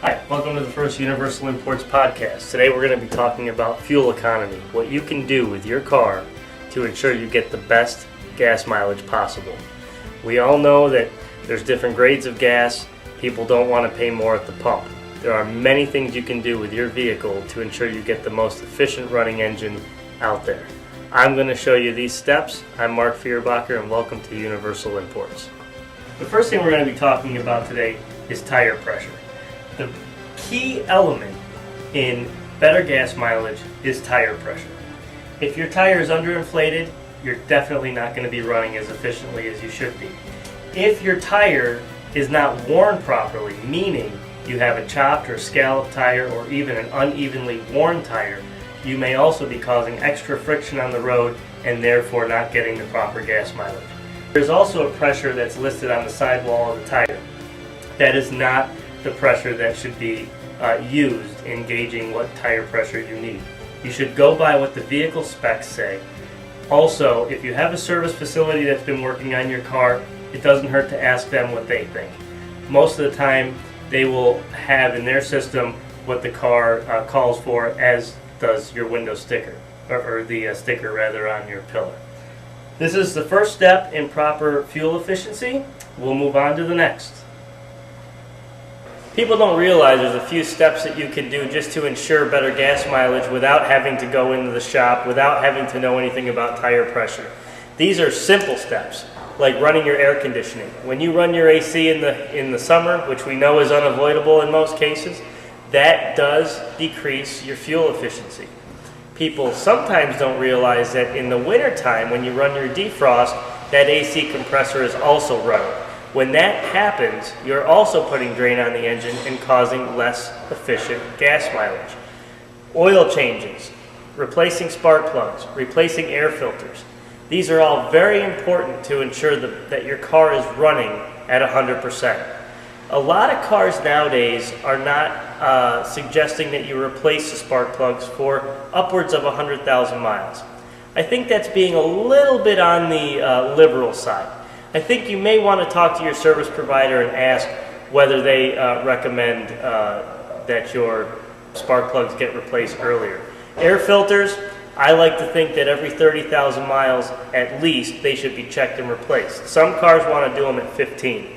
Hi, welcome to the first Universal Imports podcast. Today we're going to be talking about fuel economy, what you can do with your car to ensure you get the best gas mileage possible. We all know that there's different grades of gas. People don't want to pay more at the pump. There are many things you can do with your vehicle to ensure you get the most efficient running engine out there. I'm going to show you these steps. I'm Mark Feuerbacher and welcome to Universal Imports. The first thing we're going to be talking about today is tire pressure. The key element in better gas mileage is tire pressure. If your tire is underinflated, you're definitely not going to be running as efficiently as you should be. If your tire is not worn properly, meaning you have a chopped or scalloped tire or even an unevenly worn tire, you may also be causing extra friction on the road and therefore not getting the proper gas mileage. There's also a pressure that's listed on the sidewall of the tire. That is not the pressure that should be used in gauging what tire pressure you need. You should go by what the vehicle specs say. Also, if you have a service facility that's been working on your car, it doesn't hurt to ask them what they think. Most of the time, they will have in their system what the car calls for, as does your window sticker, or the sticker rather on your pillar. This is the first step in proper fuel efficiency. We'll move on to the next. People don't realize there's a few steps that you can do just to ensure better gas mileage without having to go into the shop, without having to know anything about tire pressure. These are simple steps, like running your air conditioning. When you run your AC in the summer, which we know is unavoidable in most cases, that does decrease your fuel efficiency. People sometimes don't realize that in the wintertime, when you run your defrost, that AC compressor is also running. When that happens, you're also putting drain on the engine and causing less efficient gas mileage. Oil changes, replacing spark plugs, replacing air filters. These are all very important to ensure that your car is running at 100%. A lot of cars nowadays are not suggesting that you replace the spark plugs for upwards of 100,000 miles. I think that's being a little bit on the liberal side. I think you may want to talk to your service provider and ask whether they recommend that your spark plugs get replaced earlier. Air filters, I like to think that every 30,000 miles at least they should be checked and replaced. Some cars want to do them at 15.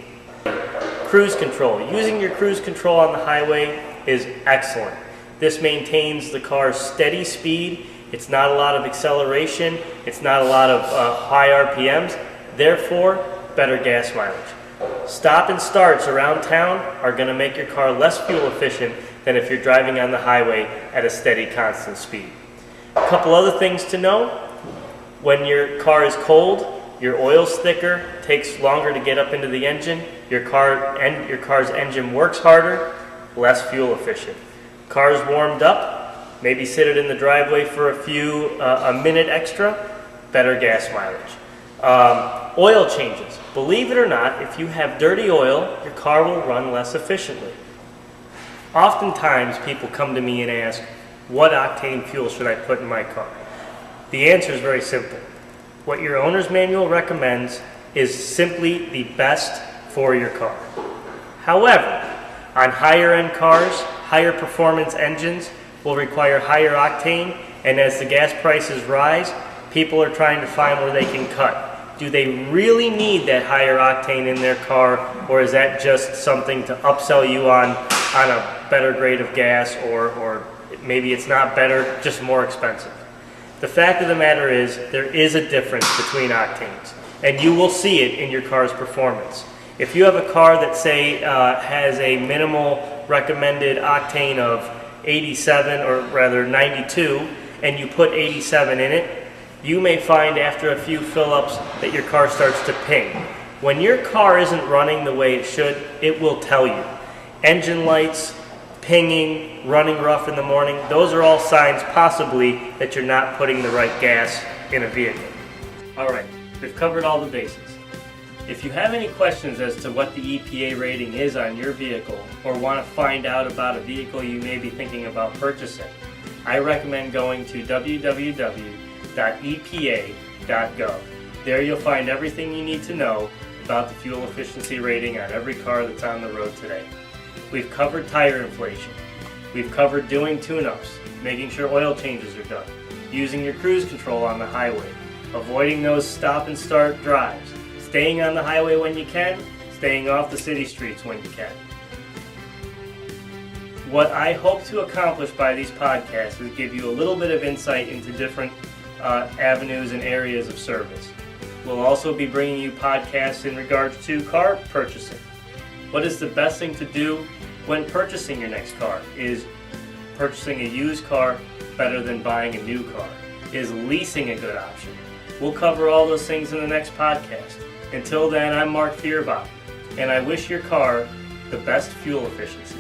Cruise control. Using your cruise control on the highway is excellent. This maintains the car's steady speed. It's not a lot of acceleration. It's not a lot of high RPMs. Therefore, better gas mileage. Stop and starts around town are going to make your car less fuel efficient than if you're driving on the highway at a steady, constant speed. A couple other things to know. When your car is cold, your oil's thicker, takes longer to get up into the engine, your car's engine works harder, less fuel efficient. Car's warmed up, maybe sit it in the driveway for a minute extra, better gas mileage. Oil changes. Believe it or not, if you have dirty oil, your car will run less efficiently. Oftentimes, people come to me and ask, what octane fuel should I put in my car? The answer is very simple. What your owner's manual recommends is simply the best for your car. However, on higher end cars, higher performance engines will require higher octane, and as the gas prices rise, people are trying to find where they can cut. Do they really need that higher octane in their car, or is that just something to upsell you on a better grade of gas, or maybe it's not better, just more expensive? The fact of the matter is, there is a difference between octanes, and you will see it in your car's performance. If you have a car that, say, has a minimal recommended octane of 87, or rather 92, and you put 87 in it, you may find after a few fill-ups that your car starts to ping. When your car isn't running the way it should, it will tell you. Engine lights, pinging, running rough in the morning, those are all signs possibly that you're not putting the right gas in a vehicle. Alright, we've covered all the basics. If you have any questions as to what the EPA rating is on your vehicle, or want to find out about a vehicle you may be thinking about purchasing, I recommend going to www.epa.gov. There you'll find everything you need to know about the fuel efficiency rating on every car that's on the road today. We've covered tire inflation. We've covered doing tune-ups, making sure oil changes are done, using your cruise control on the highway, avoiding those stop and start drives, staying on the highway when you can, staying off the city streets when you can. What I hope to accomplish by these podcasts is give you a little bit of insight into different avenues and areas of service. We'll also be bringing you podcasts in regards to car purchasing. What is the best thing to do when purchasing your next car? Is purchasing a used car better than buying a new car? Is leasing a good option? We'll cover all those things in the next podcast. Until then, I'm Mark Fierbach, and I wish your car the best fuel efficiency.